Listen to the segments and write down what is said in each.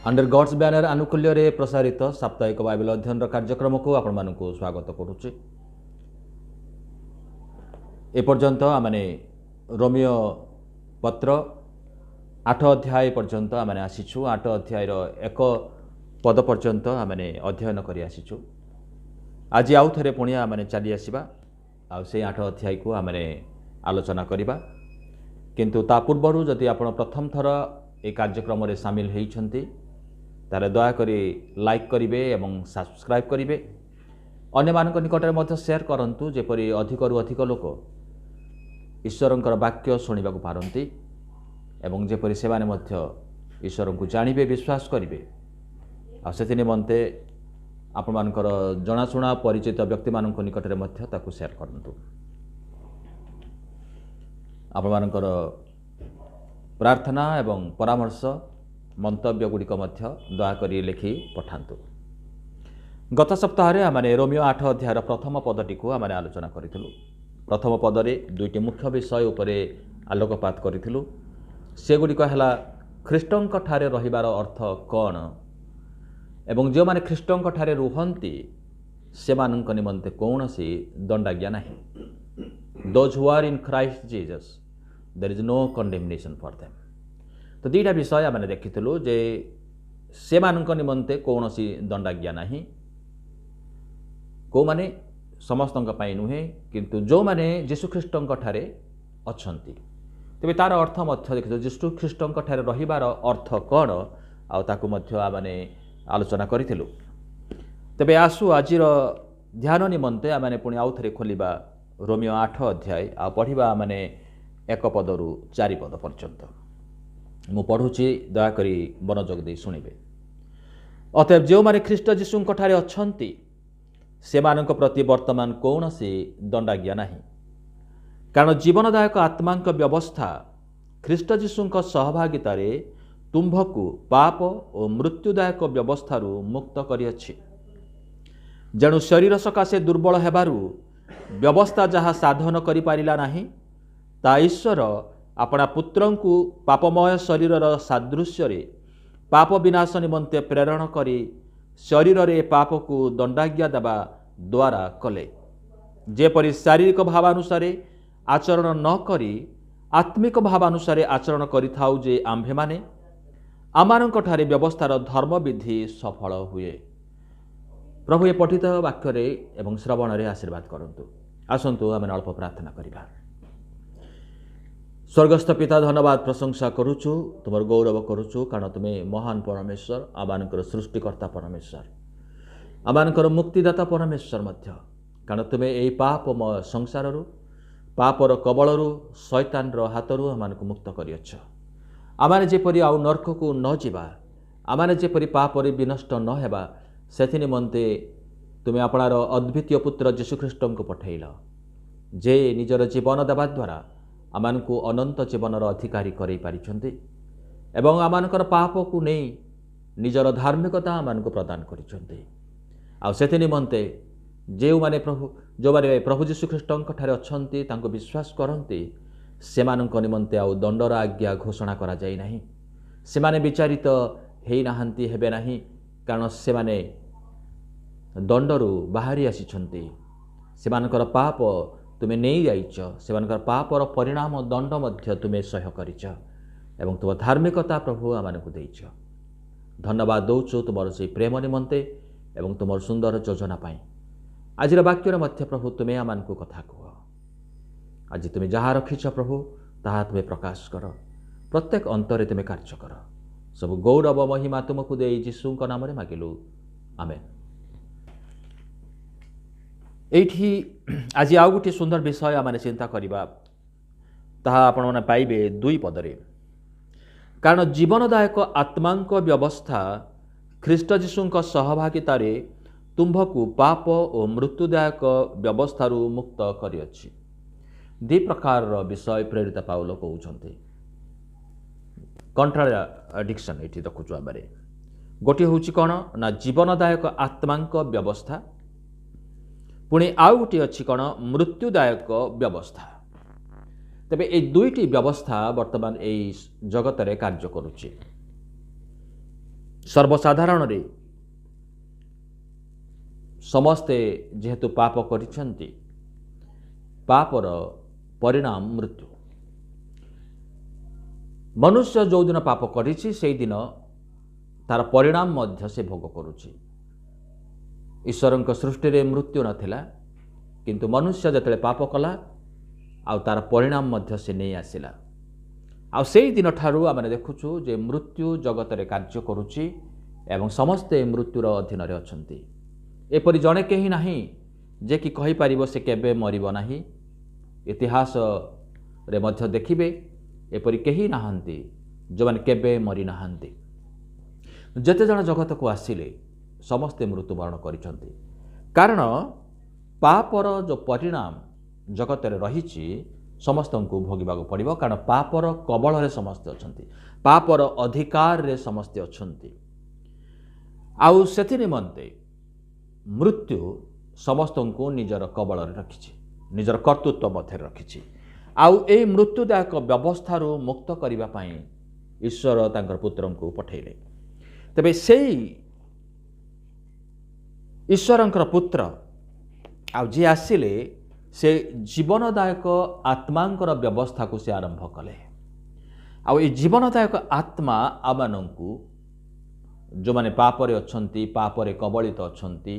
Under God's banner आनुकूल्य प्रसारित साप्ताहिक Bible अध्ययन कार्यक्रम को आपण स्वागत करुच्चे। एपर्यंत आमने रोमियो पत्र 8 अध्याय पर्यंत आमने आसीचु। 8 अध्याय एक पद पर्यंत आमने अध्ययन कर आसीचु। आज आउ थे पुणी आमने चली आसवा से 8 अध्याय को आमने आलोचना करवा। किंतु ता पूर्व जदि आपण प्रथम थर ए कार्यक्रम रे शामिल होइछन्ति तारे दयाकोरी लाइक करिवे एवं सब्सक्राइब करिवे। अन्य मानक निकटरे मध्य शेयर करंतु जेपरि अधिकरु अधिक लोक ईश्वरंकर वाक्य शुणिबा को पारंती एवं जेपरि सेवाने मध्य ईश्वर को जानिबे विश्वास करिवे। आ सेति निमंते आपण मानकर जनाशुना परिचित व्यक्ति मानक निकटरे मध्य ताकू शेयर करंतु। आपण मानकर प्रार्थना एवं परामर्श मंतव्य गुड़िक दयाकोरी लिखि पठांतु। गत सप्ताह आमने रोमियो 8 अध्याय प्रथम पदटी को आमने आलोचना करिथिलु। प्रथम पदरे दुईटी मुख्य विषय उपरे आलोकपात करिथिलु। से गुड़िक हला ख्रीष्टंक ठारे रहिबार अर्थ कौन एवं जो माने ख्रीष्टंक ठारे रुहंती से मानक निमंते कौनसी दंडाज्ञा नहीं। Those who are in Christ Jesus there is no condemnation for them. तो दुईटा विषय आम देखिलु जे से मानक निमंते कौन सी दंडाज्ञा नहीं। को माने समस्त नुहे किंतु जो माने जीशुख्रीष्टंक ठारे अछंती। तेबे तार अर्थ मध्य देखिलु जीशुख्रीष्टंक ठारे रहिबार अर्थ कौन आ ताकू मध्य आमने आलोचना करिथिलु। तेबे आसु आजिर ध्यान निमंते आमने पुणी आउ थरे खोलिबा रोमियो 8 अध्याय आ पढ़िबा आमने 1 पदरु 4 पद पर्यंत। मु पढ़ुची दयाकोरी मनोयोग दे शुणिबे। अतएव जो माने ख्रीष्ट जीशुंक ठारे अछंती से मानक प्रति वर्तमान कौनसी दंडाज्ञा नहीं। कारण जीवनदायक आत्मांक व्यवस्था ख्रीष्ट जीशुंक सहभागितारे तुम्भकु पाप और मृत्युदायक व्यवस्थारु मुक्त करिअछि। जेणु शरीर सकाशे दुर्बल हेबारु व्यवस्था जहाँ साधन करि पारिला नाही ता ईश्वर अपना पुत्रंकु पापमय शरीरर सादृश्य पाप विनाश निमंते प्रेरण करी शरीर रे पाप को दंडाज्ञा देवा द्वारा कले। जेपरि शारीरिक भावानुसारे आचरण न करी आत्मिक भावानुसारे आचरण करिथाउ जे आम्भे माने आमानंक ठारे व्यवस्थार धर्म विधि सफल हुए। प्रभु ये पठित वाक्य रे एवं श्रवण रे आशीर्वाद करंतु। आसंतु आमे अल्प प्रार्थना करिबा। स्वर्गस्थ पिता धन्यवाद प्रशंसा करुचु तुमर गौरव करुचु कारण तुम्हें महान परमेश्वर आमानकर सृष्टिकर्ता परमेश्वर आमानकर मुक्तिदाता परमेश्वर मध्य कारण तुम्हें यही पापमय संसार पापर कबल शैतान हाथरू आमानक मुक्त करिअछ। आमाने जेपरि आउ नर्क को न जीवा आमाने जेपरि पापरे विनष्ट न हेबा सेथि निमंते तुम्हें आपणार अद्वितीय पुत्र जीशुख्रीष्ट को पठेल जे निजर जीवन देवा द्वारा आमानकु अनंत जीवनर अधिकारी करई पारिछन्ति एवं आमानकर पाप को नहीं निजर धार्मिकता आमानकु प्रदान करिछन्ति। आ सेति निमंते जेउ माने जो माने प्रभु जीशुख्रीष्टंक ठारे अछन्ति तांको विश्वास करन्ति सेमानंक निमंते आउ दंडर आज्ञा घोषणा करा जाई नाही। सेमाने विचारित हेई नाहंती हेबे नाही कारण सेमाने दंडरू बाहरी आसिछन्ति। सेमानकर पाप तुम्हें नहीं जाइच सेमानकर पापर परिणाम दंड मध्य तुम्हें सह्य करिच एवं तुम धार्मिकता प्रभु आमानकु देइछ। धन्यवाद दौचु तुमर से प्रेम निमंते एवं तुमर सुंदर योजना पाई। आजिर वाक्यर मध्य प्रभु तुम्हें आमानकु कथा कह। आज तुम्हें जहाँ रखिछ प्रभु ताहा तुम्हें प्रकाश कर प्रत्येक अंतरे तुम्हें कार्य कर। सब गौरव महिमा तुमको दे यीशुंक नाम रे मागिलु आमेन। एठी आज आउ गोटे सुंदर विषय आम चिंता करवा ताहा आपण माने पाइबे 2 पदरे। कारण जीवनदायक आत्मांक व्यवस्था ख्रीष्ट जीशुंक सहभागितारे तुम्भकु पाप और मृत्युदायक व्यवस्थारु मुक्त करिअछि। 2 प्रकार विषय प्रेरित पाउल कहउछन्ति। कॉन्ट्राडिक्शन एठी देखुछु आबारे। गोटे होउछि कोन ना जीवनदायक आत्मांक व्यवस्था पुणी आउ गोटे अच्छी कौन मृत्युदायक व्यवस्था। तेबे ए दुईटी व्यवस्था वर्तमान यही जगत रे कार्य करुछि। सर्वसाधारण रे समस्ते जेहेतु पाप करिसेंती पापर परिणाम मृत्यु। मनुष्य जो दिन पाप करिछि सेई दिन तार परिणाम मध्य से भोग करुछि। ईश्वरଙ୍କ सृष्टि मृत्यु नथिला किंतु मनुष्य जतले पाप कला आउ तार परिणाम मध्य से नहीं आसिला। आउ सेई दिन ठारू आमे देखुछु जे मृत्यु जगत रे कार्य करुछि एवं समस्ते मृत्युर अधीन रे अछंती। एपरि जणे केही नाही जे कि कहि परिबो से केबे मरिबो नाही। इतिहास रे मध्य देखिबे एपरि केही नाहंती जो माने केबे मरि नाहंती। जते जण जगत को आसिले समस्ते मृत्युवरण करिसंती कारण पापर जो परिणाम जगत रे रहिछि समस्तंकु भोगिबाको पड़िबो। कारण पापर कबल रे समस्ते अछंती, पापर अधिकार रे समस्ते अछंती। आउ सेति निमंते मृत्यु समस्तंकु निजर कबल रे रखिछि, निजर कर्तृत्व मध्य रखिछि। आउ ए मृत्युदायक व्यवस्था रो मुक्त करिबा पई ईश्वर तांकर पुत्रंकु पठेइले। तबे सेई ईश्वरंकर पुत्र आउ जे आसिले से जीवनदायक आत्मांकर व्यवस्था को से आरंभ कले। आउ ए जीवनदायक आत्मा आमानंकु जो माने पापरे अछंती, पापरे कबलित अछंती,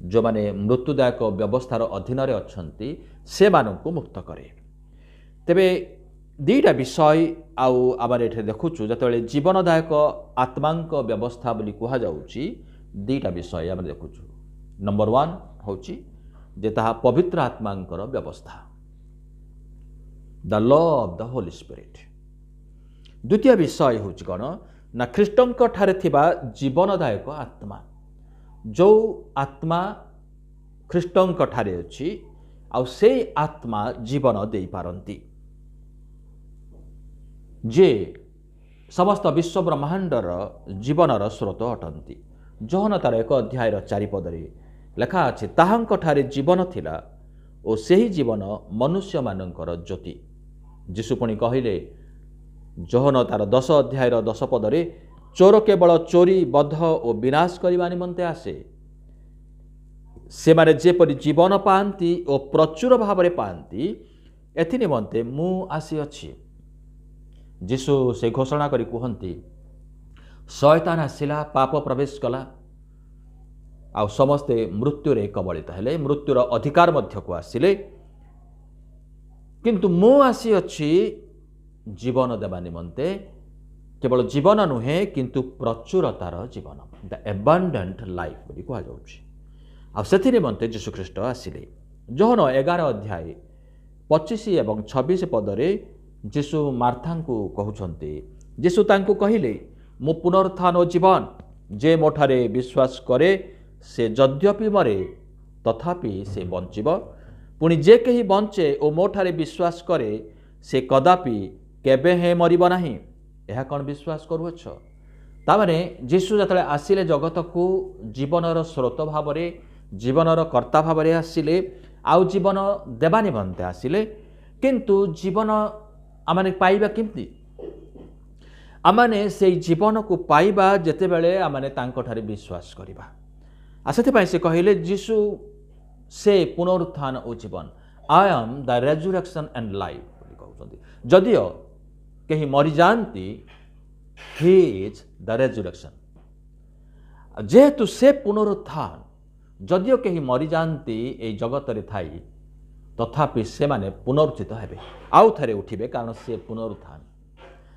जो माने मृत्युदायक व्यवस्थार अधीन रे अछंती से मानंकु मुक्त करे। तेबे दुईटा विषय आउ आबार एठे देखुछु जतबेले जीवनदायक आत्मांक व्यवस्था बोली कुहा जाउची दुईटा विषय आमे देखुछु। नंबर 1 होची जे ताहा पवित्र आत्मांकर व्यवस्था, the law of the Holi spirit. द्वितीय विषय होची कोन ना ख्रीष्टंक ठारे थिबा जीवनदायक आत्मा, जो आत्मा ख्रीष्टंक ठारे अछि आउ से आत्मा जीवन देई पारंती, जे समस्त विश्व ब्रह्मांडर जीवनर स्रोत अटंती। जोहन तार 1 अध्याय 4 पदरे लेखा अछि ताहांक ठारे जीवन थिला ओ सेही जीवन मनुष्य मानंकर ज्योति। जीशु पुणी कहिले जोहन तार 10 अध्याय 10 पदरे चोर केवल चोरी बध ओ विनाश करबा निमंते आसे, से माने जेपरि जीवन पांती ओ प्रचुर भावरे पांती एथि निमंते मु आसी अछि। जीशु से घोषणा करी कहती शैतान आसिला, पाप प्रवेश कला आउ समस्ते मृत्यु रे कबलित हेले, मृत्युर अधिकार मध्य को आसिले। किंतु मु आसी अछि जीवन देवा निमंते, केवल जीवन नुहे किंतु प्रचुरतार जीवन, द एबंडेंट लाइफ बोली कहा जाउछि। आ सेथि निमंते यीशु ख्रीष्ट आसिले। जोहन 11 अध्याय 25 एवं 26 पदरे जीशु मार्थांकु कहउछन्ते, जीशु तांकु कहिले मु पुनरुत्थान ओ जीवन, जे मोठारे विश्वास करे से यद्यपि मरे तथापि से बंचिब, पुणी जे कही बंचे ओ मोठारे विश्वास करे से कदापि केबे हे मरिब नाही। यह कौन विश्वास करुअछ? तामाने जीशु जतले आसिले जगत को जीवनर स्रोत भावरे, जीवनर कर्ता भावरे आसिले, आउ जीवन देवा निमंते आसिले। किंतु जीवन आमाने पाइबा किमती? आमाने से जीवन को पाइबा जेते बेले आमाने तांको ठारे विश्वास करिबा। आ सेते पई से कहिले जीशु से पुनरुत्थान ओ जीवन, I am the resurrection and life बोली कहउछन्ती। जदियो केही मरि जानती ही इज द रेजुरेक्शन। जेहेतु से पुनरुत्थान, जदियो केही मरि जानती ए जगत रे थाई तथापि से माने पुनरुत्थित हेबे, आउ थरे उठिबे, कारण से पुनरुत्थान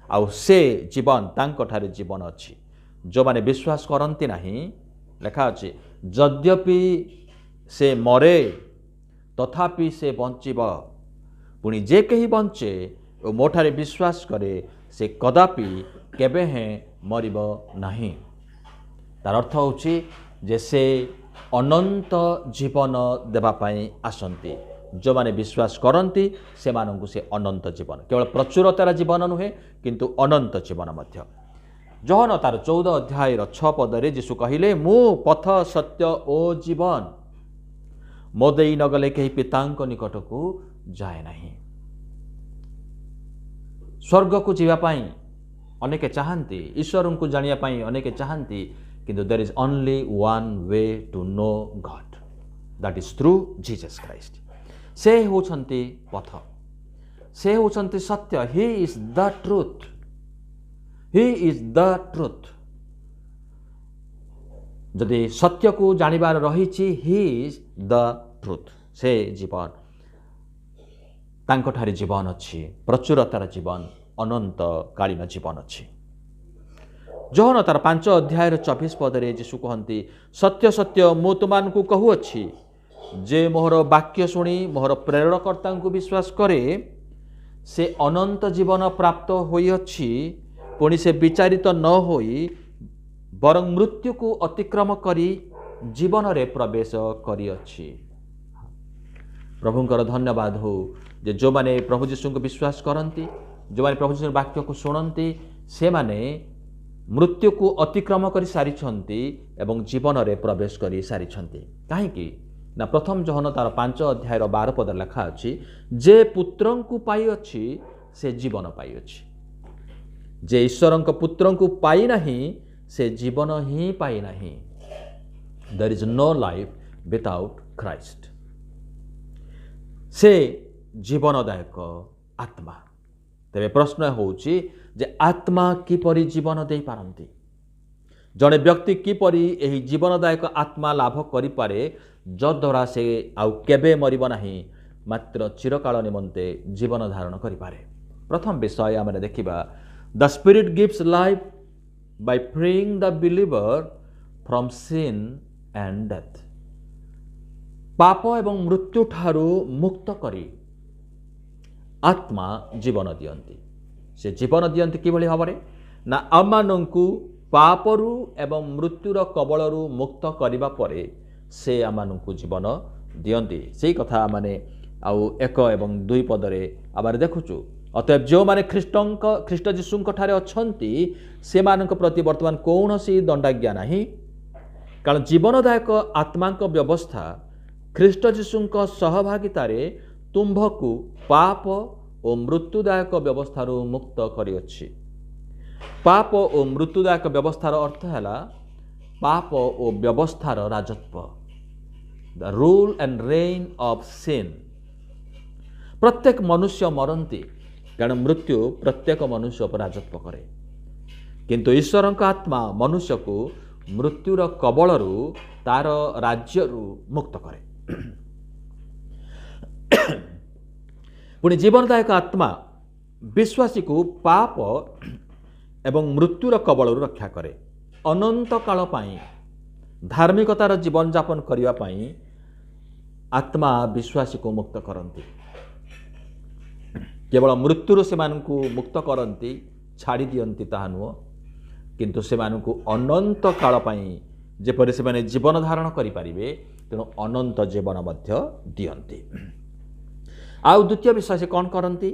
आउ से जीवन तांको ठारे जीवन अछि। जो माने विश्वास करंती नाही, लेखा अछि यद्यपि से मरे तथापि से बंचिब, पुणी जे कही बंचे ओ मोठारे विश्वास करे से कदापि केबे हे मरिब नाही। तार अर्थ होछि जे से अनंत जीवन देबा पई आसंती। जो माने विश्वास करंती से मानंकु से अनंत जीवन, केवल प्रचुरतार जीवन नुहे किंतु अनंत जीवन मध्य। जोहन तार 14 अध्याय 6 पदरे जीशु कहिले मु पथ सत्य ओ जीवन, मो देई नगले केही पितांक निकट को जाए नाही। स्वर्ग को जीवा पाई अनेके चाहती ईश्वर को जानिया पाई अनेके चाहती किंतु there is only one way to know God that is through Jesus Christ से होछंती पथ से होछंती सत्य he is the truth he is the truth जदि सत्य को जानिबार रहिछि ही इज द ट्रुथ से जीवन तांको ठारे जीवन अच्छी प्रचुरतार जीवन अनंत कालीन जीवन अच्छी जोहन तार 5 अध्याय 24 पदरे यीशु कहती सत्य सत्य मु तुमको कहूअछि जे मोहर वाक्य शुणी मोहर प्रेरणकर्ता को विश्वास करे से अनंत जीवन प्राप्त होइअछि पुणी से विचारित न होई बरं मृत्यु को अतिक्रम करी जीवन रे प्रवेश करिअछि। प्रभुंकर धन्यवाद हो जे जो माने प्रभु यीशु को विश्वास करती जो माने प्रभु यीशु वाक्य को शुणती से माने मृत्यु को अतिक्रम कर सारी एवं जीवन रे प्रवेश कर सारी कहीं ना प्रथम जोहन तार 5 अध्याय 12 पद लिखा अच्छी जे पुत्र को पाई अच्छी से जीवन पाई अच्छी जे ईश्वर पुत्र को पाई नहीं से जीवन ही पाई नहीं there is no life without Christ से जीवनदायक आत्मा तेरे प्रश्न होउची जे आत्मा किपरि जीवन दे पारंती जड़े व्यक्ति किपरि एही जीवनदायक आत्मा लाभ करि पारे जद्वारा से आउ केबे मरिब नाही मात्र चिरकाल निमंते जीवन धारण करि पारे। प्रथम विषय आम देखिबा the spirit gives life by freeing the believer from sin and death पाप एवं मृत्यु ठारू मुक्त करी आत्मा जीवन दियंती से जीवन दियंती किभली भाବରେ ना आमानंकु पापरु एवं मृत्युर कबलरु मुक्त करिबा परे से आमानंकु जीवन दियंती सेही कथा माने आउ 1 एवं 2 पदरे आबार देखुचु अतएव जो माने ख्रीष्ट जीशुंक ठारे अछंती से मानक प्रति वर्तमान कौनसी दंडाज्ञा नाही कारण जीवनदायक आत्मांक व्यवस्था ख्रीष्ट जीशुंक सहभागितारे तुम्भकु पाप और मृत्युदायक व्यवस्थार मुक्त करिअछि। पाप और मृत्युदायक व्यवस्थार अर्थ है पाप और व्यवस्थार राजत्व the rule and reign of sin प्रत्येक मनुष्य मरती कारण मृत्यु प्रत्येक मनुष्य पर राजत्व करे किंतु ईश्वर आत्मा मनुष्य को मृत्युर कबलरू तार राज्यरू मुक्त करे पुणी जीवनदायक आत्मा विश्वासी को पाप एवं मृत्युर कबलरू रक्षा करे अनंत काल पाई धार्मिकतार जीवन जापन करिवा पाई आत्मा विश्वासी को मुक्त करती केवल मृत्युर से मुक्त करती छाड़ी दियंती ताहा नुह किंतु से अनंत काल पाई जेपरि से माने जीवन धारण करि परिबे तेणु अनंत जीवन मध्य दियंती। आउ द्वितीय विषय से कौन करती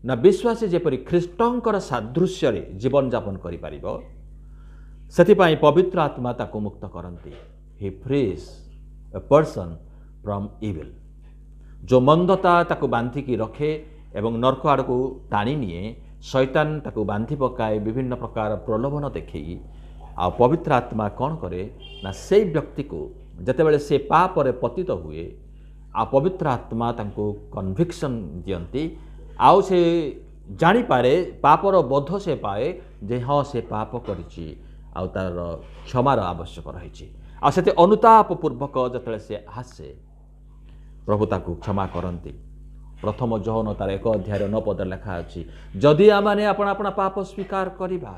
ना विश्वासी जेपरि ख्रीष्टंकर सादृश्य रे जीवन जापन करि परिबो सेथिपाई पवित्र आत्मा ताको मुक्त करती he frees a person from evil जो मंदता ताको बांधिकी रखे एवं नरक आड़ को टाणी निए शैतान ताको बांधि पकाए विभिन्न प्रकार प्रलोभन देखई आ पवित्र आत्मा कौन करे ना से व्यक्ति को जेतेबेले से पाप रे पतित हुए आ पवित्र आत्मा तांको कन्विक्शन दियंती आउ से जानी पारे पापर बोध से पाए जे हाँ से पाप करिछि आ तार क्षमार आवश्यक रही आ सेते अनुताप पूर्वक जतले से हासे प्रभु ताको क्षमा करती। प्रथम जोहन तार 1 अध्याय 9 पद लिखा अछि जदि आमाने आपण आपण पाप स्वीकार करिबा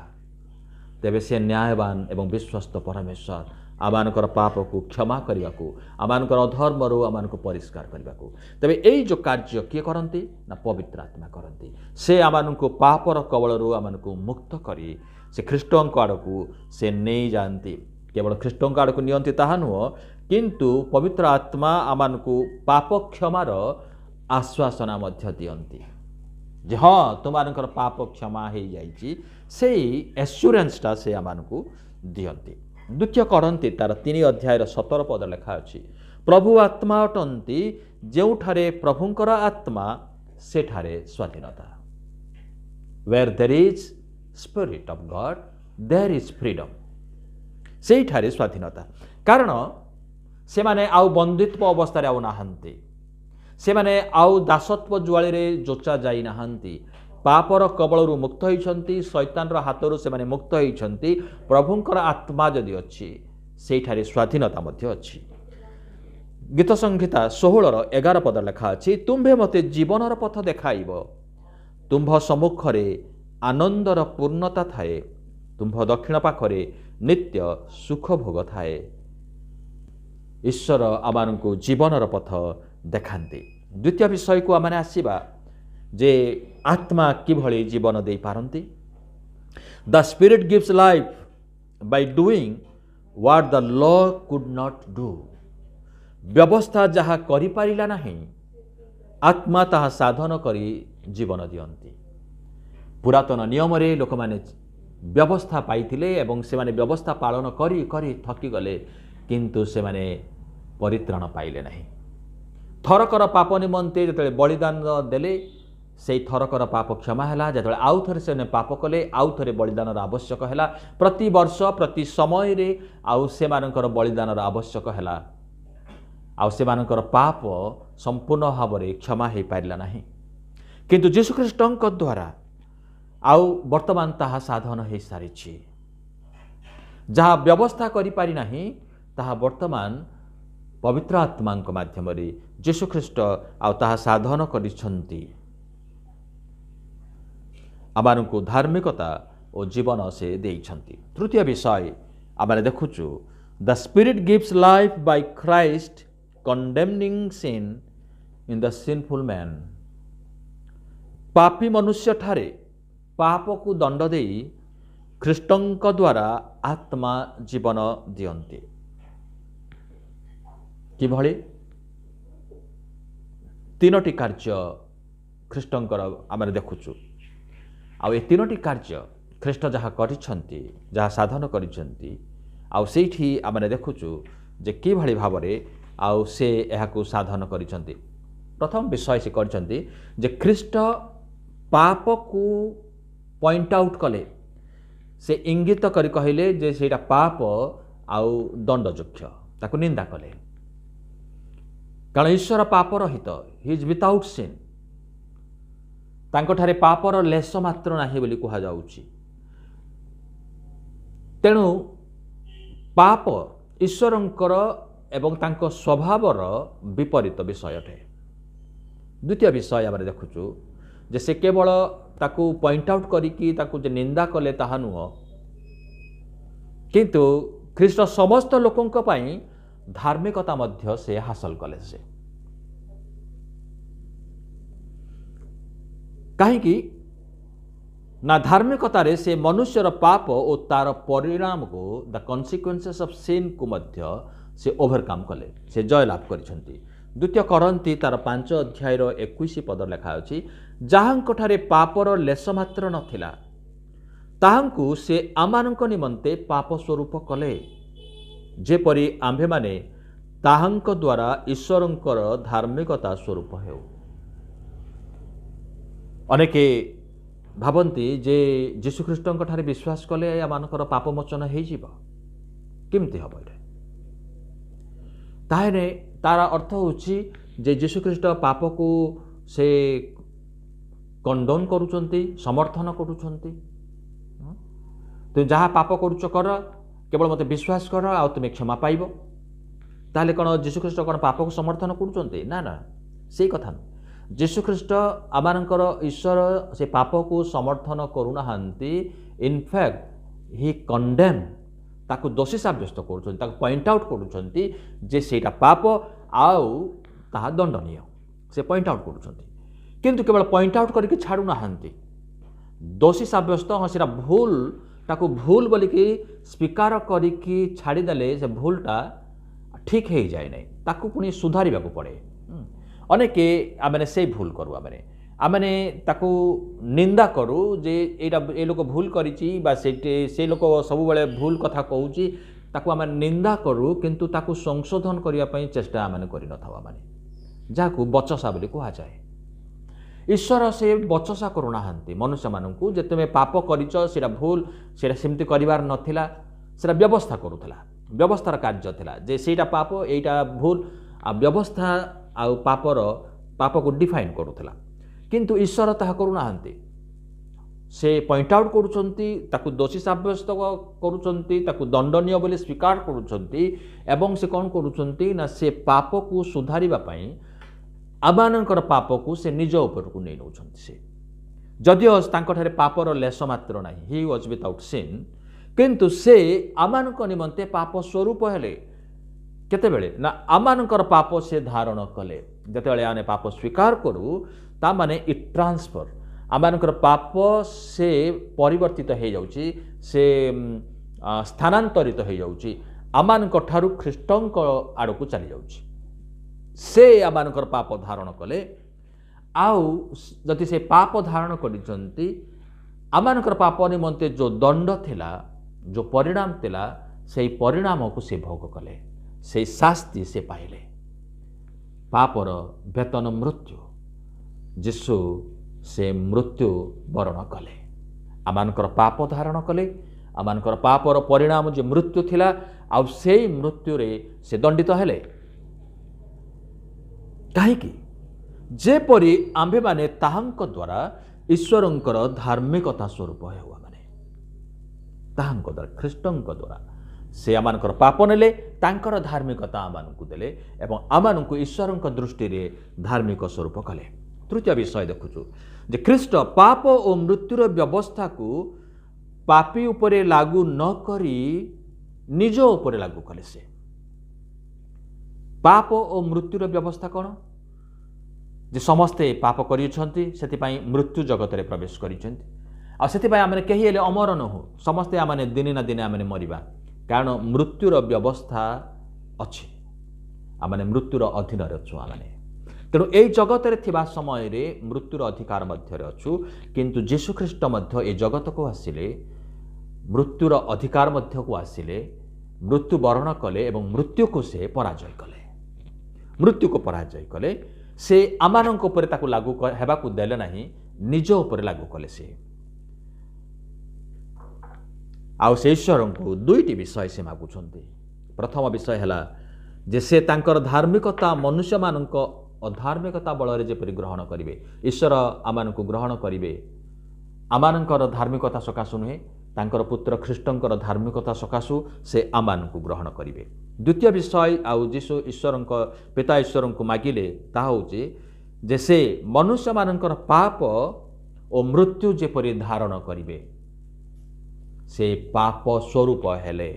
तेबे से न्यायवान एवं विश्वस्त परमेश्वर आमानकर पाप को क्षमा करने को आमानकर अधर्म रो आमानको परिष्कार करने को तेबे एई जो कार्य किए करती ना पवित्र आत्मा करती से आमानको पापर कबल रो आमानको मुक्त करी से ख्रीष्टंक आड़ को से नहीं जानती केवल ख्रीष्टंक आड़ को नियंती ताहा नुह किंतु पवित्र आत्मा आमानको पाप क्षमार आश्वासना मध्य दियंती जे हाँ तुमानकर पाप क्षमा हो जाइछि से एश्योरेंसटा से आमानको दियंती। द्वितीय करंती तार 3 अध्याय 17 पद लिखा अछि प्रभु आत्मा अटंती जेउठारे प्रभुंकर आत्मा सेठारे स्वाधीनता where there is Spirit of God, there is freedom. ସେଇଠାରେ ସ୍ୱାଧୀନତା, କାରଣ ସେମାନେ ଆଉ ବନ୍ଦିତ୍ୱ ଅବସ୍ଥାରେ ଆଉ ନାହାନ୍ତି, ସେମାନେ ଆଉ ଦାସତ୍ୱ ଜୁଆଳିରେ ଯୋଚା ଯାଇନାହାନ୍ତି, ପାପର କବଳରୁ ମୁକ୍ତ ହୋଇଛନ୍ତି, ଶୈତାନର ହାତରୁ ସେମାନେ ମୁକ୍ତ ହୋଇଛନ୍ତି। ପ୍ରଭୁଙ୍କର ଆତ୍ମା ଯଦି ଅଛି ସେଇଠାରେ ସ୍ୱାଧୀନତା ମଧ୍ୟ ଅଛି। ଗୀତ ସଂହିତା 16:11 ପଦ ଲେଖା ଅଛି, ତୁମ୍ଭେ ମୋତେ ଜୀବନର ପଥ ଦେଖାଇବ, ତୁମ୍ଭ ସମ୍ମୁଖରେ ଆନନ୍ଦର ପୂର୍ଣ୍ଣତା ଥାଏ, ତୁମ୍ଭ ଦକ୍ଷିଣ ପାଖରେ ନିତ୍ୟ ସୁଖ ଭୋଗ ଥାଏ। ଈଶ୍ୱର ଆମମାନଙ୍କୁ ଜୀବନର ପଥ ଦେଖାନ୍ତି। ଦ୍ୱିତୀୟ ବିଷୟକୁ ଆମେ ଆସିବା ଯେ ଆତ୍ମା କିଭଳି ଜୀବନ ଦେଇପାରନ୍ତି। The Spirit gives life by doing what the law could not do. ବ୍ୟବସ୍ଥା ଯାହା କରିପାରିଲା ନାହିଁ, ଆତ୍ମା ତାହା ସାଧନ କରି ଜୀବନ ଦିଅନ୍ତି। ପୁରାତନ ନିୟମରେ ଲୋକମାନେ ବ୍ୟବସ୍ଥା ପାଇଥିଲେ ଏବଂ ସେମାନେ ବ୍ୟବସ୍ଥା ପାଳନ କରି କରି ଥକିଗଲେ, କିନ୍ତୁ ସେମାନେ ପରିତ୍ରାଣ ପାଇଲେ ନାହିଁ। ଥରକର ପାପ ନିମନ୍ତେ ଯେତେବେଳେ ବଳିଦାନ ଦେଲେ, ସେହି ଥରକର ପାପ କ୍ଷମା ହେଲା। ଯେତେବେଳେ ଆଉ ଥରେ ସେମାନେ ପାପ କଲେ, ଆଉ ଥରେ ବଳିଦାନର ଆବଶ୍ୟକ ହେଲା। ପ୍ରତିବର୍ଷ ପ୍ରତି ସମୟରେ ଆଉ ସେମାନଙ୍କର ବଳିଦାନର ଆବଶ୍ୟକ ହେଲା, ଆଉ ସେମାନଙ୍କର ପାପ ସମ୍ପୂର୍ଣ୍ଣ ଭାବରେ କ୍ଷମା ହୋଇପାରିଲା ନାହିଁ। କିନ୍ତୁ ଯୀଶୁଖ୍ରୀଷ୍ଟଙ୍କ ଦ୍ୱାରା ଆଉ ବର୍ତ୍ତମାନ ତାହା ସାଧନ ହୋଇସାରିଛି। ଯାହା ବ୍ୟବସ୍ଥା କରିପାରି ନାହିଁ, ତାହା ବର୍ତ୍ତମାନ ପବିତ୍ର ଆତ୍ମାଙ୍କ ମାଧ୍ୟମରେ ଯୀଶୁଖ୍ରୀଷ୍ଟ ଆଉ ତାହା ସାଧନ କରିଛନ୍ତି। ଆମମାନଙ୍କୁ ଧାର୍ମିକତା ଓ ଜୀବନ ସେ ଦେଇଛନ୍ତି। ତୃତୀୟ ବିଷୟ ଆମେ ଦେଖୁଛୁ, the spirit gives life by Christ condemning sin in the sinful man. ପାପୀ ମନୁଷ୍ୟଠାରେ ପାପକୁ ଦଣ୍ଡ ଦେଇ ଖ୍ରୀଷ୍ଟଙ୍କ ଦ୍ୱାରା ଆତ୍ମା ଜୀବନ ଦିଅନ୍ତି। କିଭଳି? ତିନୋଟି କାର୍ଯ୍ୟ ଖ୍ରୀଷ୍ଟଙ୍କର ଆମେ ଦେଖୁଛୁ, ଆଉ ଏ ତିନୋଟି କାର୍ଯ୍ୟ ଖ୍ରୀଷ୍ଟ ଯାହା କରିଛନ୍ତି, ଯାହା ସାଧନ କରିଛନ୍ତି, ଆଉ ସେଇଠି ଆମେ ଦେଖୁଛୁ ଯେ କିଭଳି ଭାବରେ ଆଉ ସେ ଏହାକୁ ସାଧନ କରିଛନ୍ତି। ପ୍ରଥମ ବିଷୟ ସେ କରିଛନ୍ତି ଯେ ଖ୍ରୀଷ୍ଟ ପାପକୁ ପଏଣ୍ଟ ଆଉଟ୍ କଲେ, ସେ ଇଙ୍ଗିତ କରି କହିଲେ ଯେ ସେଇଟା ପାପ ଆଉ ଦଣ୍ଡଯୋଗ୍ୟ, ତାକୁ ନିନ୍ଦା କଲେ। କାରଣ ଈଶ୍ୱର ପାପ ରହିତ, ହି ଇଜ୍ ୱିଥାଉଟ୍ ସିନ୍, ତାଙ୍କଠାରେ ପାପର ଲେଶ ମାତ୍ର ନାହିଁ ବୋଲି କୁହାଯାଉଛି। ତେଣୁ ପାପ ଈଶ୍ୱରଙ୍କର ଏବଂ ତାଙ୍କ ସ୍ୱଭାବର ବିପରୀତ ବିଷୟ ଅଟେ। ଦ୍ୱିତୀୟ ବିଷୟ ଆମେ ଦେଖୁଛୁ ଯେ ସେ କେବଳ ତାକୁ ପଏଣ୍ଟ ଆଉଟ୍ କରିକି ତାକୁ ଯେ ନିନ୍ଦା କଲେ ତାହା ନୁହଁ, କିନ୍ତୁ ଖ୍ରୀଷ୍ଟ ସମସ୍ତ ଲୋକଙ୍କ ପାଇଁ ଧାର୍ମିକତା ମଧ୍ୟ ସେ ହାସଲ କଲେ। ସେ କାହିଁକି ନା ଧାର୍ମିକତାରେ ସେ ମନୁଷ୍ୟର ପାପ ଓ ତାର ପରିଣାମକୁ, ଦ କନସିକ୍ୱେନ୍ସେସ୍ ଅଫ୍ ସିନ୍କୁ ମଧ୍ୟ ସେ ଓଭରକମ୍ କଲେ, ସେ ଜୟଲାଭ କରିଛନ୍ତି। ଦ୍ୱିତୀୟ କରନ୍ତି ତାର 5:21 ପଦ ଲେଖା ଅଛି, ଯାହାଙ୍କଠାରେ ପାପର ଲେଶ ମାତ୍ର ନଥିଲା, ତାହାଙ୍କୁ ସେ ଆମମାନଙ୍କ ନିମନ୍ତେ ପାପ ସ୍ୱରୂପ କଲେ, ଯେପରି ଆମ୍ଭେମାନେ ତାହାଙ୍କ ଦ୍ୱାରା ଈଶ୍ୱରଙ୍କର ଧାର୍ମିକତା ସ୍ୱରୂପ ହେଉ। ଅନେକ ଭାବନ୍ତି ଯେ ଯୀଶୁଖ୍ରୀଷ୍ଟଙ୍କ ଠାରେ ବିଶ୍ୱାସ କଲେ ଆମମାନଙ୍କର ପାପ ମୋଚନ ହେଇଯିବ। କେମିତି ହେବ ଏଇଟା? ତାହେଲେ ତାର ଅର୍ଥ ହେଉଛି ଯେ ଯୀଶୁଖ୍ରୀଷ୍ଟ ପାପକୁ ସେ କଣ୍ଡୋନ୍ କରୁଛନ୍ତି, ସମର୍ଥନ କରୁଛନ୍ତି। ତୁମେ ଯାହା ପାପ କରୁଛ କର, କେବଳ ମୋତେ ବିଶ୍ୱାସ କର ଆଉ ତୁମେ କ୍ଷମା ପାଇବ। ତାହେଲେ କ'ଣ ଯୀଶୁଖ୍ରୀଷ୍ଟ କ'ଣ ପାପକୁ ସମର୍ଥନ କରୁଛନ୍ତି? ନା ନା, ସେଇ କଥା ନୁହେଁ। ଯୀଶୁଖ୍ରୀଷ୍ଟ ଆମମାନଙ୍କର ଈଶ୍ୱର ସେ ପାପକୁ ସମର୍ଥନ କରୁନାହାନ୍ତି। ଇନଫ୍ୟାକ୍ଟ ହି କଣ୍ଡେମ୍, ତାକୁ ଦୋଷୀ ସାବ୍ୟସ୍ତ କରୁଛନ୍ତି, ତାକୁ ପଏଣ୍ଟ ଆଉଟ୍ କରୁଛନ୍ତି ଯେ ସେଇଟା ପାପ ଆଉ ତାହା ଦଣ୍ଡନୀୟ। ସେ ପଏଣ୍ଟ ଆଉଟ୍ କରୁଛନ୍ତି, କିନ୍ତୁ କେବଳ ପଏଣ୍ଟ ଆଉଟ୍ କରିକି ଛାଡ଼ୁନାହାନ୍ତି। ଦୋଷୀ ସାବ୍ୟସ୍ତ, ହଁ ସେଇଟା ଭୁଲ, ତାକୁ ଭୁଲ ବୋଲିକି ସ୍ୱୀକାର କରିକି ଛାଡ଼ିଦେଲେ ସେ ଭୁଲଟା ଠିକ୍ ହେଇଯାଏ ନାହିଁ, ତାକୁ ପୁଣି ସୁଧାରିବାକୁ ପଡ଼େ। ଅନେକ ଆମେ ସେଇ ଭୁଲ କରୁ, ଆମେ ତାକୁ ନିନ୍ଦା କରୁ ଯେ ଏଇଟା ଏ ଲୋକ ଭୁଲ କରିଛି ବା ସେ ଲୋକ ସବୁବେଳେ ଭୁଲ କଥା କହୁଛି, ତାକୁ ଆମେ ନିନ୍ଦା କରୁ, କିନ୍ତୁ ତାକୁ ସଂଶୋଧନ କରିବା ପାଇଁ ଚେଷ୍ଟା ଆମେ କରିନଥାଉ, ଯାହାକୁ ବଚସା ବୋଲି କୁହାଯାଏ। ईश्वर से बचसा करूना मनुष्य मानू जे तुम्हें पाप करिच सेटा भूल सेटा सेमती करिवार नथिला सेटा व्यवस्था करूला व्यवस्थार कार्य थिला जे सेटा पाप एटा भूल आ व्यवस्था आ पाप को डिफाइन करूला किंतु ईश्वर ताहा करूना से पॉइंट आउट करुचंती ताकु दोषी साब्यस्त करुचंती ताकु दंडनीय बोली स्वीकार करुचंती एवं से कौन करुचंती ना से पाप को सुधारिबा पई आमानकर पाप को से निज ऊपर को नहीं नौचंती से जदिओ तांकठारे पापर लेस मात्र नाही ही वाज विदाउट सिन किंतु से आमानक निमंते पाप स्वरूप हेले केतेबेले ना आमानकर पाप से धारण कले जेतेबेले आने पाप स्वीकार करू ता माने इट ट्रांसफर आमानकर पाप से परिवर्तित हो जाउची से स्थानांतरित हो जाउची आमानक ठारू ख्रीष्टंक आड़कू चली जाउची से आमानकर पाप धारण कले आउ जदि से पाप धारण करिसंती आमानकर पाप निमंते जो दंड थिला जो परिणाम थिला से परिणाम को से भोग कले से शास्ति से पाइले पापर वेतन मृत्यु यीशु से मृत्यु वरण कले आमानकर पाप धारण कले आमानकर पापर परिणाम जो मृत्यु थिला आ से मृत्यु रे से दंडित हेले कहीं जेपरी आंभे माने ताहांक द्वारा ईश्वरंकर धार्मिकता स्वरूप हेवा माने ताहांक द्वारा ख्रीष्टंक द्वारा से आमानकर पाप नेले तांकर धार्मिकता आमानकु देले एवं आमानकु ईश्वरंक दृष्टि रे धार्मिक स्वरूप कले तृतीय विषय देखुछु जे ख्रीष्ट पाप और मृत्युर व्यवस्था को पापी उपरे लागू न करी निज उपरे लागू कले से पाप और मृत्युर व्यवस्था कौन जे समस्ते पाप करिछंती सेतिपाई मृत्यु जगत रे प्रवेश करिछंती आ सेतिपाई आमने केही हेले अमर न हो समस्ते आमने दिने ना दिने आमने मरिबा कारण मृत्युर व्यवस्था अछि आमने मृत्युर अधीन रे अछु आमने तेणु यही जगत रे थिबा समय रे मृत्युर अधिकार मध्य रे अछु किंतु यीशु ख्रीष्ट मध्य ए जगत को आसिले मृत्युर अधिकार मध्य को आसिले मृत्यु वरण कले एवं मृत्यु को से पराजय कले मृत्यु को पराजय कले से आमानक उपरे ताकू लागू हेबाकू देले नाही निज उपरे लागू कले से आउ से ईश्वर को दुईटी विषय से मागुछंती प्रथम विषय हला जे से तांकर धार्मिकता मनुष्य मानक अधार्मिकता बल जेपरि ग्रहण करेंगे ईश्वर आम को ग्रहण करेंगे आमानकर धार्मिकता सकाशु नुहे तांकर पुत्र ख्रीष्टंकर धार्मिकता सकाशु से आम को ग्रहण करेंगे द्वितीय विषय आउ जीशु ईश्वर पिता ईश्वर को मागिले ताहा होचे जे से मनुष्य मानकर पाप और मृत्यु जेपरि धारण करेंगे से पाप स्वरूप हेले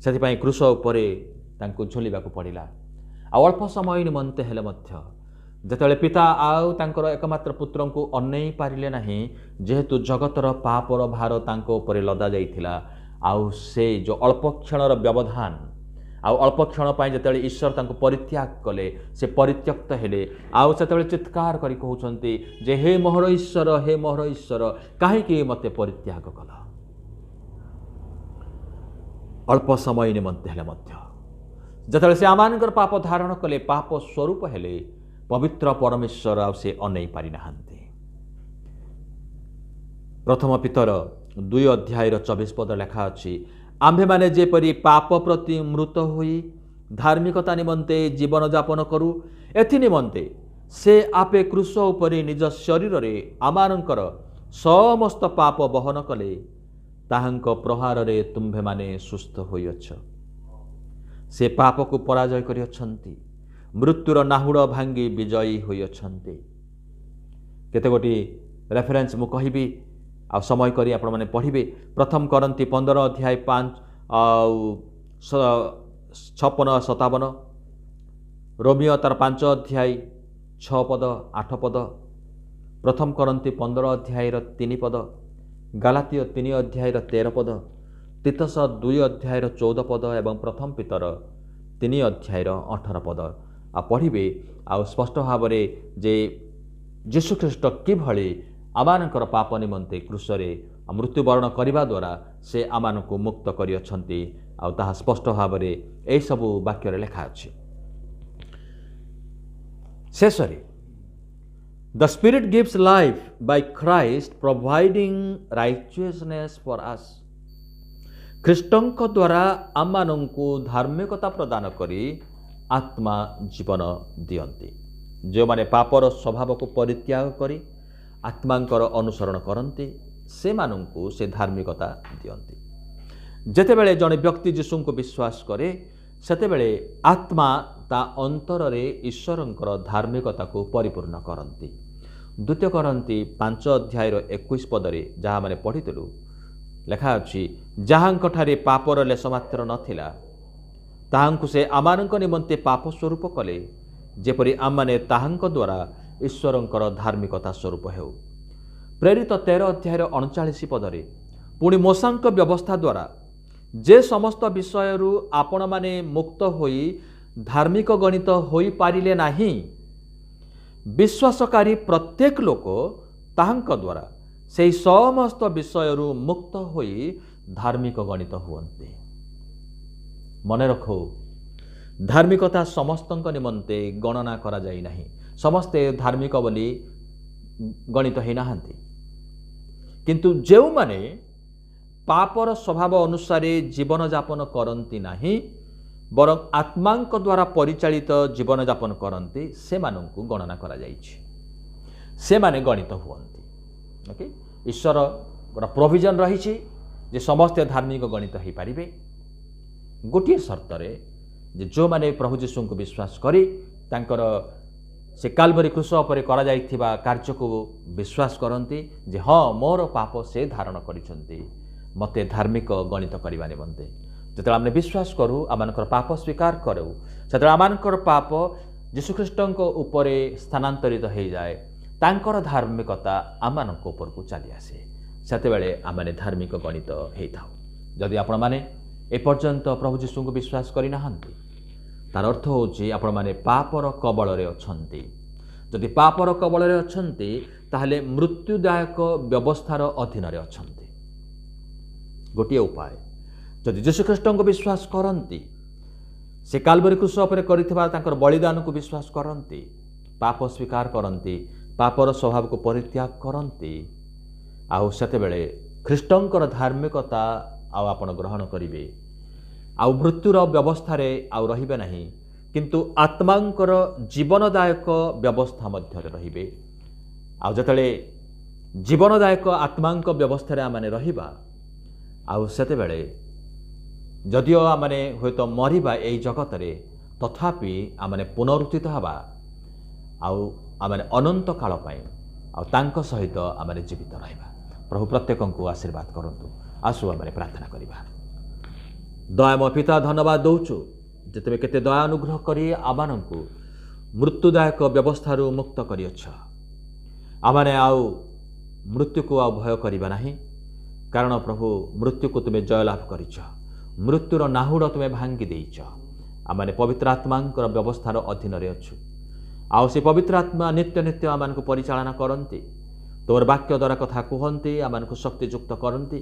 से क्रूस उपरे तांको झुलिबाकू पड़िला अल्प समय निमंते हेले मध्य जेतेबेले पिता आउ तांकर एकमात्र पुत्र को अनई पारिले नाही जेहेतु जगतर पापर भार तांको उपरे लदा जाइथिला आउ से जो अल्प क्षणर व्यवधान आउ अल्प क्षण पाई जेतेबेले ईश्वर तांको परित्याग कले से परित्यक्त हेले आउ सेतेबेले चित्कार करी कहउछंती जे हे मोहर ईश्वर काहेकि मते परित्याग कला अल्प समय निमंते हेले मध्य जतले से आमानकर पाप धारण कले पाप स्वरूप हेले पवित्र परमेश्वर आ से अनई पारि नाहांती प्रथम पितर 2 अध्याय 24 पद लेखा अछि आम्भे माने जेपरि पाप प्रति मृत होई धार्मिकता निमंते जीवन यापन करू एथि निमंते से आपे क्रूस उपरे निज शरीर रे आमानकर समस्त पाप बहन कले ताहांक प्रहार रे तुम्भे माने सुस्थ होइअछ से पाप को पराजय करिअछंती मृत्युर नाहुड़ भांगी विजयी होइअछंती केते गोटी रेफरेंस मु कहिबी आ समय करी आपण माने पढ़िबे प्रथम करंती 15 अध्याय 5 56-57 रोमियो तार 5 अध्याय 6 पद 8 पद प्रथम करंती 15 अध्याय 3 पद गालातिय 3 अध्याय 13 पद तीतस 2 अध्याय 14 पद एवं प्रथम पितर 3 अध्याय 18 पद आ पढ़िबे आ स्पष्ट भाव जे यीशु ख्रीष्ट किभଳି आमानकर पाप निमंते क्रूसरे मृत्युवरण करने द्वारा से आमानकु मुक्त करिअछंती आ ताहा स्पष्ट भाव ए सबु वाक्य लेखा अछि शेषरे The Spirit gives life by Christ providing righteousness for us. ଖ୍ରୀଷ୍ଟଙ୍କ ଦ୍ୱାରା ଆମମାନଙ୍କୁ ଧାର୍ମିକତା ପ୍ରଦାନ କରି ଆତ୍ମା ଜୀବନ ଦିଅନ୍ତି। ଯେଉଁମାନେ ପାପର ସ୍ୱଭାବକୁ ପରିତ୍ୟାଗ କରି ଆତ୍ମାଙ୍କର ଅନୁସରଣ କରନ୍ତି ସେମାନଙ୍କୁ ସେ ଧାର୍ମିକତା ଦିଅନ୍ତି। ଯେତେବେଳେ ଜଣେ ବ୍ୟକ୍ତି ଯୀଶୁଙ୍କୁ ବିଶ୍ୱାସ କରେ ସେତେବେଳେ ଆତ୍ମା ତା ଅନ୍ତରରେ ଈଶ୍ୱରଙ୍କର ଧାର୍ମିକତାକୁ ପରିପୂର୍ଣ୍ଣ କରନ୍ତି। 2 କରନ୍ତି 5 ଅଧ୍ୟାୟର 21 ପଦରେ ଯାହା ମାନେ ପଢ଼ିଥିଲୁ ଲେଖା ଅଛି, ଯାହାଙ୍କଠାରେ ପାପର ଲେଶ ମାତ୍ର ନଥିଲା ତାହାଙ୍କୁ ସେ ଆମମାନଙ୍କ ନିମନ୍ତେ ପାପ ସ୍ୱରୂପ କଲେ, ଯେପରି ଆମମାନେ ତାହାଙ୍କ ଦ୍ୱାରା ଈଶ୍ୱରଙ୍କର ଧାର୍ମିକତା ସ୍ୱରୂପ ହେଉ। ପ୍ରେରିତ 13 ଅଧ୍ୟାୟର 39 ପଦରେ ପୁଣି ମୋଶାଙ୍କ ବ୍ୟବସ୍ଥା ଦ୍ୱାରା ଯେ ସମସ୍ତ ବିଷୟରୁ ଆପଣମାନେ ମୁକ୍ତ ହୋଇ ଧାର୍ମିକ ଗଣିତ ହୋଇପାରିଲେ ନାହିଁ, ବିଶ୍ୱାସକାରୀ ପ୍ରତ୍ୟେକ ଲୋକ ତାହାଙ୍କ ଦ୍ୱାରା ସେହି ସମସ୍ତ ବିଷୟରୁ ମୁକ୍ତ ହୋଇ ଧାର୍ମିକ ଗଣିତ ହୁଅନ୍ତି। ମନେ ରଖ, ଧାର୍ମିକତା ସମସ୍ତଙ୍କ ନିମନ୍ତେ ଗଣନା କରାଯାଇ ନାହିଁ। ସମସ୍ତେ ଧାର୍ମିକ ବୋଲି ଗଣିତ ହୋଇନାହାନ୍ତି, କିନ୍ତୁ ଯେଉଁମାନେ ପାପର ସ୍ୱଭାବ ଅନୁସାରେ ଜୀବନଯାପନ କରନ୍ତି ନାହିଁ ବରଂ ଆତ୍ମାଙ୍କ ଦ୍ୱାରା ପରିଚାଳିତ ଜୀବନଯାପନ କରନ୍ତି ସେମାନଙ୍କୁ ଗଣନା କରାଯାଇଛି। ସେମାନେ ଗଣିତ ହୁଅନ୍ତି। ଓକେ, ଈଶ୍ୱରର ପ୍ରୋଭିଜନ୍ ରହିଛି ଯେ ସମସ୍ତେ ଧାର୍ମିକ ଗଣିତ ହୋଇପାରିବେ, ଗୋଟିଏ ସର୍ତ୍ତରେ ଯେ ଯେଉଁମାନେ ପ୍ରଭୁ ଯୀଶୁଙ୍କୁ ବିଶ୍ୱାସ କରି ତାଙ୍କର ସେ କାଲଭରି କ୍ରୁଶ ଉପରେ କରାଯାଇଥିବା କାର୍ଯ୍ୟକୁ ବିଶ୍ୱାସ କରନ୍ତି ଯେ ହଁ ମୋର ପାପ ସେ ଧାରଣ କରିଛନ୍ତି ମୋତେ ଧାର୍ମିକ ଗଣିତ କରିବା ନିମନ୍ତେ। ଯେତେବେଳେ ଆମେ ବିଶ୍ୱାସ କରୁ ଆମମାନଙ୍କର ପାପ ସ୍ୱୀକାର କରୁ ସେତେବେଳେ ଆମମାନଙ୍କର ପାପ ଯୀଶୁଖ୍ରୀଷ୍ଟଙ୍କ ଉପରେ ସ୍ଥାନାନ୍ତରିତ ହୋଇଯାଏ, ତାଙ୍କର ଧାର୍ମିକତା ଆମମାନଙ୍କ ଉପରକୁ ଚାଲି ଆସେ। ସେତେବେଳେ ଆମେ ଧାର୍ମିକ ଗଣିତ ହୋଇଥାଉ। ଯଦି ଆପଣମାନେ ଏପର୍ଯ୍ୟନ୍ତ ପ୍ରଭୁ ଯୀଶୁଙ୍କୁ ବିଶ୍ୱାସ କରିନାହାନ୍ତି ତାର ଅର୍ଥ ହେଉଛି ଆପଣମାନେ ପାପର କବଳରେ ଅଛନ୍ତି। ଯଦି ପାପର କବଳରେ ଅଛନ୍ତି ତାହେଲେ ମୃତ୍ୟୁଦାୟକ ବ୍ୟବସ୍ଥାର ଅଧୀନରେ ଅଛନ୍ତି। ଗୋଟିଏ ଉପାୟ, ଯଦି ଯୀଶୁଖ୍ରୀଷ୍ଟଙ୍କୁ ବିଶ୍ୱାସ କରନ୍ତି, ସେ କାଲଭରି କ୍ରୁଶ ଉପରେ କରିଥିବା ତାଙ୍କର ବଳିଦାନକୁ ବିଶ୍ୱାସ କରନ୍ତି, ପାପ ସ୍ୱୀକାର କରନ୍ତି, ପାପର ସ୍ୱଭାବକୁ ପରିତ୍ୟାଗ କରନ୍ତି, ଆଉ ସେତେବେଳେ ଖ୍ରୀଷ୍ଟଙ୍କର ଧାର୍ମିକତା ଆଉ ଆପଣ ଗ୍ରହଣ କରିବେ। ଆଉ ମୃତ୍ୟୁର ବ୍ୟବସ୍ଥାରେ ଆଉ ରହିବେ ନାହିଁ, କିନ୍ତୁ ଆତ୍ମାଙ୍କର ଜୀବନଦାୟକ ବ୍ୟବସ୍ଥା ମଧ୍ୟରେ ରହିବେ। ଆଉ ଯେତେବେଳେ ଜୀବନଦାୟକ ଆତ୍ମାଙ୍କ ବ୍ୟବସ୍ଥାରେ ଆମେ ରହିବା, ଆଉ ସେତେବେଳେ ଯଦିଓ ଆମେ ହୁଏତ ମରିବା ଏହି ଜଗତରେ ତଥାପି ଆମେ ପୁନରୁତ୍ଥିତ ହେବା ଆଉ ଆମେ ଅନନ୍ତ କାଳ ପାଇଁ ଆଉ ତାଙ୍କ ସହିତ ଆମେ ଜୀବିତ ରହିବା। ପ୍ରଭୁ ପ୍ରତ୍ୟେକଙ୍କୁ ଆଶୀର୍ବାଦ କରନ୍ତୁ। ଆସୁ ଆମେ ପ୍ରାର୍ଥନା କରିବା। ଦୟାମୟ ପିତା, ଧନ୍ୟବାଦ ଦେଉଛୁ ଯେ ତୁମେ କେତେ ଦୟା ଅନୁଗ୍ରହ କରି ଆମମାନଙ୍କୁ ମୃତ୍ୟୁଦାୟକ ବ୍ୟବସ୍ଥାରୁ ମୁକ୍ତ କରିଅଛ। ଆମେ ଆଉ ମୃତ୍ୟୁକୁ ଆଉ ଭୟ କରିବା ନାହିଁ, କାରଣ ପ୍ରଭୁ ମୃତ୍ୟୁକୁ ତୁମେ ଜୟଲାଭ କରିଛ। ମୃତ୍ୟୁର ନାହୁଡ଼ ତୁମେ ଭାଙ୍ଗି ଦେଇଛ। ଆମେ ପବିତ୍ର ଆତ୍ମାଙ୍କର ବ୍ୟବସ୍ଥାର ଅଧୀନରେ ଅଛୁ। ଆଉ ସେ ପବିତ୍ର ଆତ୍ମା ନିତ୍ୟ ନିତ୍ୟ ଆମମାନଙ୍କୁ ପରିଚାଳନା କରନ୍ତି, ତୋର ବାକ୍ୟ ଦ୍ୱାରା କଥା କୁହନ୍ତି, ଆମମାନଙ୍କୁ ଶକ୍ତିଯୁକ୍ତ କରନ୍ତି।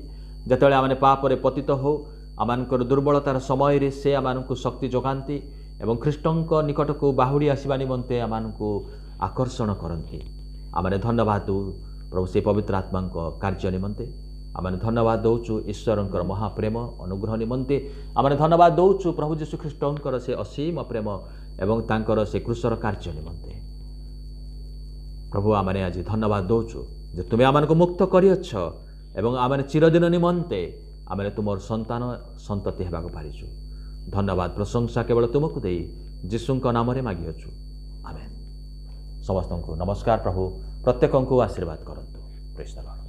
ଯେତେବେଳେ ଆମେ ପାପରେ ପତିତ ହେଉ ଆମମାନଙ୍କର ଦୁର୍ବଳତାର ସମୟରେ ସେ ଆମମାନଙ୍କୁ ଶକ୍ତି ଯୋଗାନ୍ତି ଏବଂ ଖ୍ରୀଷ୍ଟଙ୍କ ନିକଟକୁ ବାହୁଡ଼ି ଆସିବା ନିମନ୍ତେ ଆମମାନଙ୍କୁ ଆକର୍ଷଣ କରନ୍ତି। ଆମେ ଧନ୍ୟବାଦ ଦେଉ ପ୍ରଭୁ ସେ ପବିତ୍ର ଆତ୍ମାଙ୍କ କାର୍ଯ୍ୟ ନିମନ୍ତେ। ଆମେ ଧନ୍ୟବାଦ ଦେଉଛୁ ଈଶ୍ୱରଙ୍କର ମହାପ୍ରେମ ଅନୁଗ୍ରହ ନିମନ୍ତେ। ଆମେ ଧନ୍ୟବାଦ ଦେଉଛୁ ପ୍ରଭୁ ଯୀଶୁ ଖ୍ରୀଷ୍ଟଙ୍କର ସେ ଅସୀମ ପ୍ରେମ ଏବଂ ତାଙ୍କର ସେ କ୍ରୁଶର କାର୍ଯ୍ୟ ନିମନ୍ତେ। ପ୍ରଭୁ ଆମେ ଆଜି ଧନ୍ୟବାଦ ଦେଉଛୁ ଯେ ତୁମେ ଆମମାନଙ୍କୁ ମୁକ୍ତ କରିଅଛ ଏବଂ ଆମେ ଚିରଦିନ ନିମନ୍ତେ ଆମେ ତୁମର ସନ୍ତାନ ସନ୍ତତି ହେବାକୁ ପାରିଛୁ। ଧନ୍ୟବାଦ ପ୍ରଶଂସା କେବଳ ତୁମକୁ ଦେଇ ଯୀଶୁଙ୍କ ନାମରେ ମାଗିଅଛୁ, ଆମେନ୍। ସମସ୍ତଙ୍କୁ ନମସ୍କାର। ପ୍ରଭୁ ପ୍ରତ୍ୟେକଙ୍କୁ ଆଶୀର୍ବାଦ କରନ୍ତୁ। ପ୍ରେଜ୍ ଦ ଲର୍ଡ।